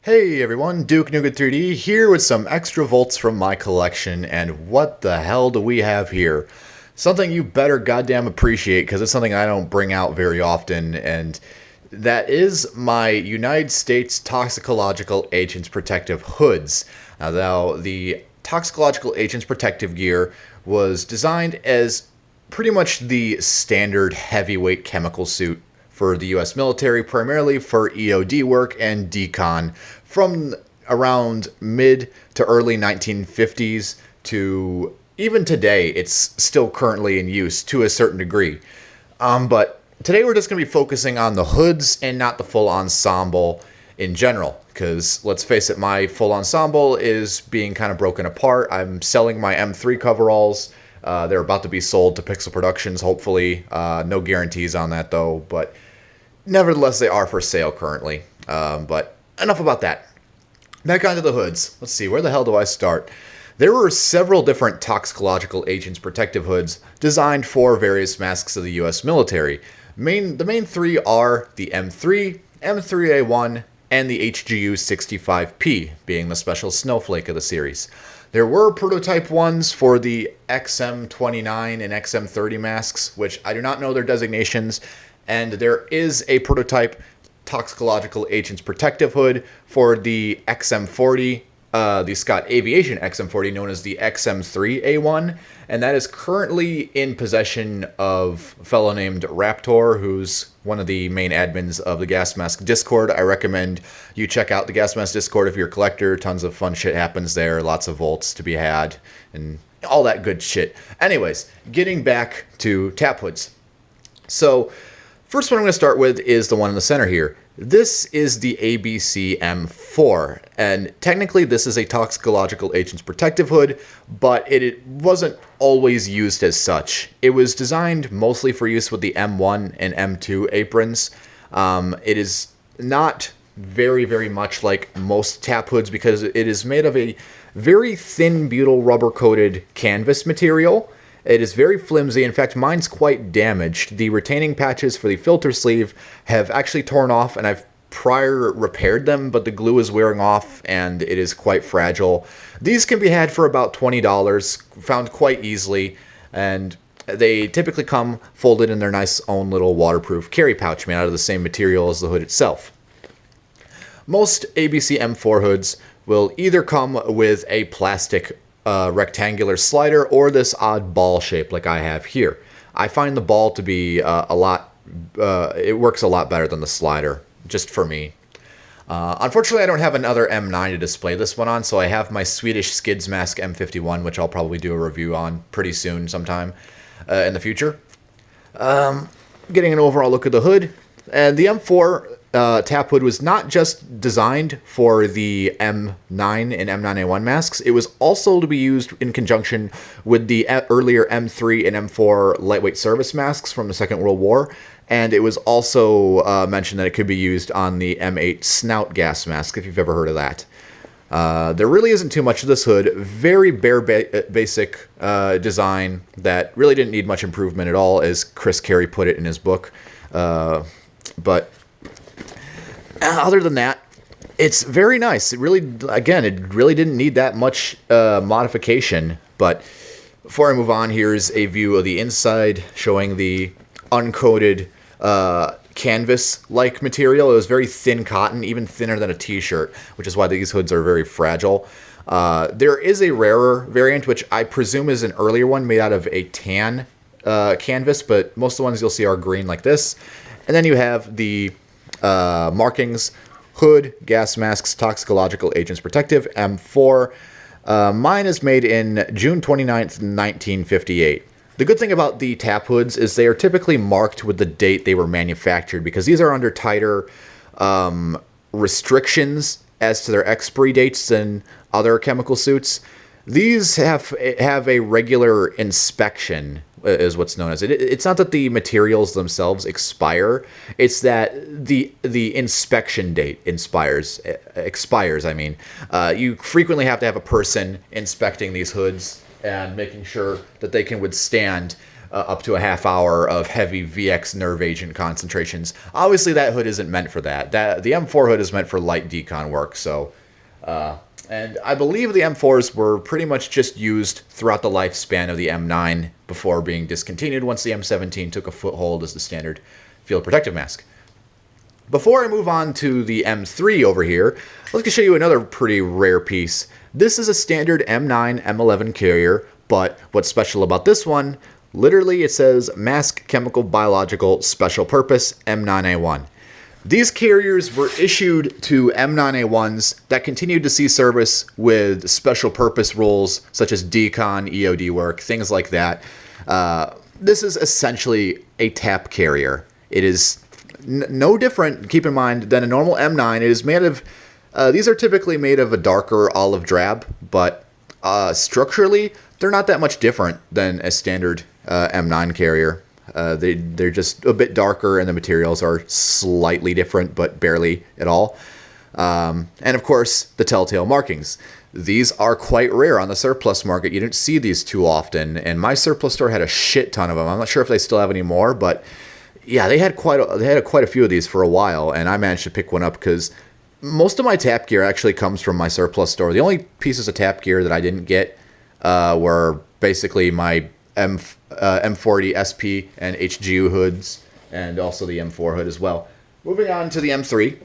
Hey everyone, Duke Nougat 3D here with some extra volts from my collection, and what the hell do we have here? Something you better goddamn appreciate, because it's something I don't bring out very often, and that is my United States Toxicological Agents Protective Hoods. Now, the Toxicological Agents Protective gear was designed as pretty much the standard heavyweight chemical suit for the US military, primarily for EOD work and Decon from around mid to early 1950s to even today. It's still currently in use to a certain degree. But today we're just going to be focusing on the hoods and not the full ensemble in general, because let's face it, my full ensemble is being kind of broken apart. I'm selling my M3 coveralls. They're about to be sold to Pixel Productions, hopefully. No guarantees on that, though, but nevertheless, they are for sale currently. But enough about that. Back onto the hoods. Let's see, where the hell do I start? There were several different Toxicological Agents Protective hoods designed for various masks of the US military. The main three are the M3, M3A1, and the HGU 65P, being the special snowflake of the series. There were prototype ones for the XM29 and XM30 masks, which I do not know their designations, and there is a prototype Toxicological Agents Protective hood for the XM40, the Scott Aviation XM40, known as the XM3A1, and that is currently in possession of a fellow named Raptor, who's one of the main admins of the Gas Mask Discord. I recommend you check out the Gas Mask Discord if you're a collector. Tons of fun shit happens there, lots of volts to be had, and all that good shit. Anyways, getting back to tap hoods. So, first one I'm going to start with is the one in the center here. This is the ABC M4, and technically this is a Toxicological Agents Protective hood, but it wasn't always used as such. It was designed mostly for use with the M1 and M2 aprons. It is not very much like most tap hoods because it is made of a very thin butyl rubber-coated canvas material. It is very flimsy. In fact, mine's quite damaged. The retaining patches for the filter sleeve have actually torn off, and I've prior repaired them, but the glue is wearing off, and it is quite fragile. These can be had for about $20, found quite easily, and they typically come folded in their nice own little waterproof carry pouch made out of the same material as the hood itself. Most ABC M4 hoods will either come with a plastic rectangular slider or this odd ball shape like I have here. I find the ball to be it works a lot better than the slider, just for me. Unfortunately, I don't have another M9 to display this one on, so I have my Swedish Skids Mask M51, which I'll probably do a review on pretty soon sometime in the future. Getting an overall look at the hood, and the M4 tap hood was not just designed for the M9 and M9A1 masks, it was also to be used in conjunction with the earlier M3 and M4 lightweight service masks from the Second World War, and it was also mentioned that it could be used on the M8 snout gas mask, if you've ever heard of that. There really isn't too much of this hood. Very basic design that really didn't need much improvement at all, as Chris Carey put it in his book. But other than that, it's very nice. It really didn't need that much modification. But before I move on, here's a view of the inside showing the uncoated canvas-like material. It was very thin cotton, even thinner than a t-shirt, which is why these hoods are very fragile. There is a rarer variant, which I presume is an earlier one made out of a tan canvas, but most of the ones you'll see are green like this. And then you have the markings: hood, gas masks, Toxicological Agents Protective, M4. Mine is made in June 29th, 1958. The good thing about the tap hoods is they are typically marked with the date they were manufactured, because these are under tighter restrictions as to their expiry dates than other chemical suits. These have a regular inspection, is what's known as it. It's not that the materials themselves expire; it's that the inspection date expires. I mean, you frequently have to have a person inspecting these hoods and making sure that they can withstand up to a half hour of heavy VX nerve agent concentrations. Obviously, that hood isn't meant for that. The M4 hood is meant for light decon work. So, and I believe the M4s were pretty much just used throughout the lifespan of the M9 before being discontinued once the M17 took a foothold as the standard field protective mask. Before I move on to the M3 over here, let's show you another pretty rare piece. This is a standard M9 M11 carrier, but what's special about this one, literally it says Mask Chemical Biological Special Purpose M9A1. These carriers were issued to M9A1s that continued to see service with special purpose roles such as Decon, EOD work, things like that. This is essentially a TAP carrier. It is no different, keep in mind, than a normal M9. It is made of, these are typically made of a darker olive drab, but structurally, they're not that much different than a standard M9 carrier. They're just a bit darker and the materials are slightly different, but barely at all. And of course, the telltale markings. These are quite rare on the surplus market. You don't see these too often, and my surplus store had a shit ton of them. I'm not sure if they still have any more, but yeah, they had quite a few of these for a while, and I managed to pick one up because most of my tap gear actually comes from my surplus store. The only pieces of tap gear that I didn't get were basically my M40 SP and HGU hoods, and also the M4 hood as well. Moving on to the M3.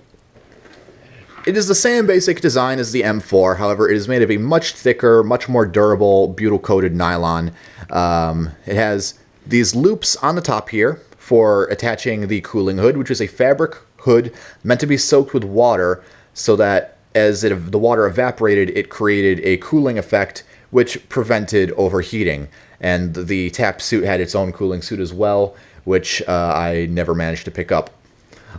It is the same basic design as the M4, however, it is made of a much thicker, much more durable, butyl-coated nylon. It has these loops on the top here for attaching the cooling hood, which is a fabric hood meant to be soaked with water so that as the water evaporated, it created a cooling effect which prevented overheating. And the TAP suit had its own cooling suit as well, which I never managed to pick up.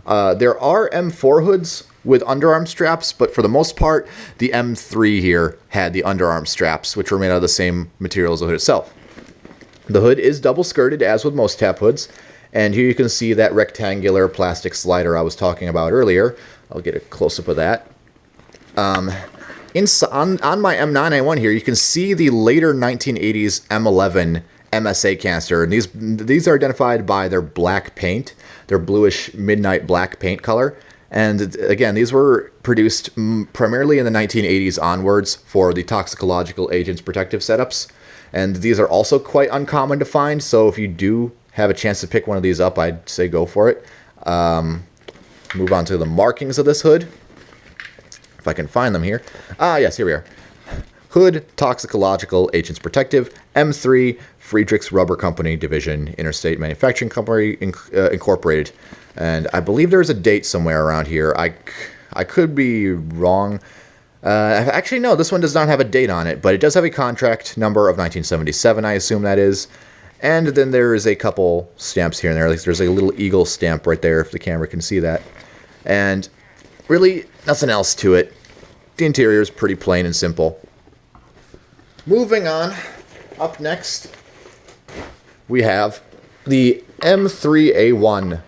There are M4 hoods with underarm straps, but for the most part, the M3 here had the underarm straps, which were made out of the same material as the hood itself. The hood is double skirted, as with most TAP hoods, and here you can see that rectangular plastic slider I was talking about earlier. I'll get a close-up of that. On my M9A1 here, you can see the later 1980s M11 MSA canister, and these are identified by their black paint, their bluish midnight black paint color. And again, these were produced primarily in the 1980s onwards for the toxicological agents protective setups. And these are also quite uncommon to find, so if you do have a chance to pick one of these up, I'd say go for it. Move on to the markings of this hood. If I can find them here. Ah, yes, here we are. Hood, Toxicological, Agents Protective, M3, Friedrichs Rubber Company Division, Interstate Manufacturing Company, Incorporated. And I believe there's a date somewhere around here. I could be wrong. Actually, no, this one does not have a date on it, but it does have a contract number of 1977, I assume that is. And then there is a couple stamps here and there. Like there's a little eagle stamp right there, if the camera can see that. And really, nothing else to it. The interior is pretty plain and simple. Moving on, up next, we have the M3A1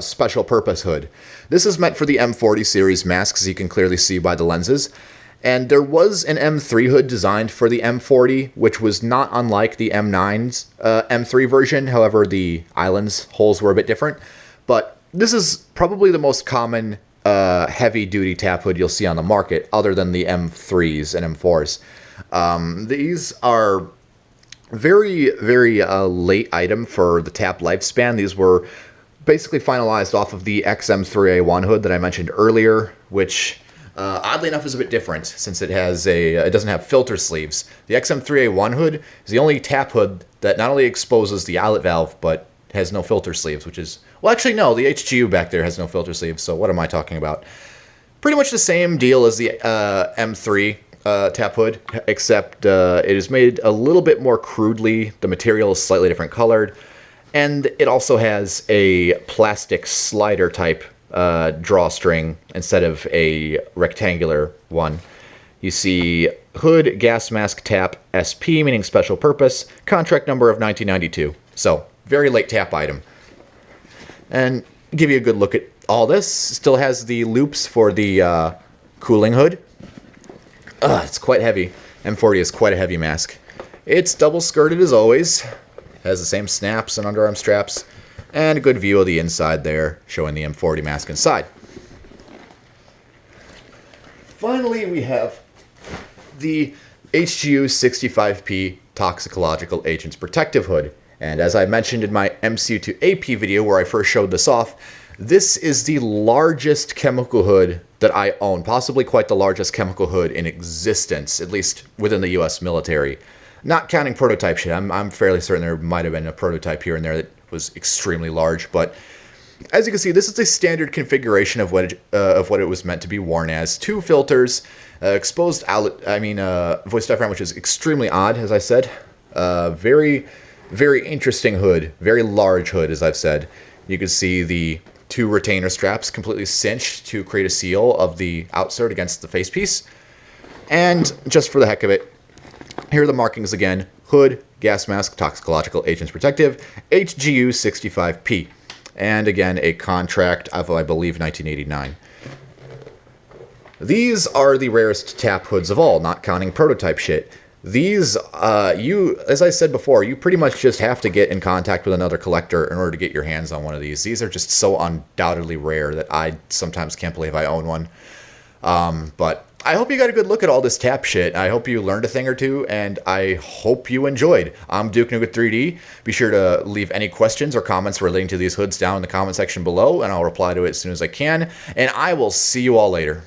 special purpose hood. This is meant for the M40 series masks, as you can clearly see by the lenses. And there was an M3 hood designed for the M40, which was not unlike the M9's M3 version. However, the island's holes were a bit different. But this is probably the most common heavy-duty tap hood you'll see on the market, other than the M3s and M4s. These are very, very late item for the tap lifespan. These were basically finalized off of the XM3A1 hood that I mentioned earlier, which oddly enough is a bit different since it doesn't have filter sleeves. The XM3A1 hood is the only tap hood that not only exposes the eyelet valve, but has no filter sleeves, which is, well, actually no, the HGU back there has no filter sleeves, so what am I talking about? Pretty much the same deal as the M3 tap hood, except it is made a little bit more crudely. The material is slightly different colored, and it also has a plastic slider type drawstring instead of a rectangular one. You see hood, gas mask, tap, SP, meaning special purpose, contract number of 1992. So, very late tap item. And give you a good look at all this. Still has the loops for the cooling hood. It's quite heavy. M40 is quite a heavy mask. It's double skirted as always. Has the same snaps and underarm straps, and a good view of the inside there, showing the M40 mask inside. Finally, we have the HGU 65P Toxicological Agents Protective Hood. And as I mentioned in my MCU to AP video where I first showed this off, this is the largest chemical hood that I own, possibly quite the largest chemical hood in existence, at least within the US military. Not counting prototype shit. I'm fairly certain there might have been a prototype here and there that was extremely large, but as you can see, this is a standard configuration of what it was meant to be worn as. 2 filters, exposed outlet, voice diaphragm, which is extremely odd, as I said. Very, very interesting hood, very large hood, as I've said. You can see the 2 retainer straps completely cinched to create a seal of the outsert against the facepiece. And just for the heck of it, here are the markings again: hood, gas mask, toxicological agents protective, HGU 65P. And again, a contract of, I believe, 1989. These are the rarest tap hoods of all, not counting prototype shit. These, as I said before, you pretty much just have to get in contact with another collector in order to get your hands on one of these. These are just so undoubtedly rare that I sometimes can't believe I own one. But I hope you got a good look at all this tap shit. I hope you learned a thing or two, and I hope you enjoyed. I'm Duke Nougat 3D. Be sure to leave any questions or comments relating to these hoods down in the comment section below, and I'll reply to it as soon as I can. And I will see you all later.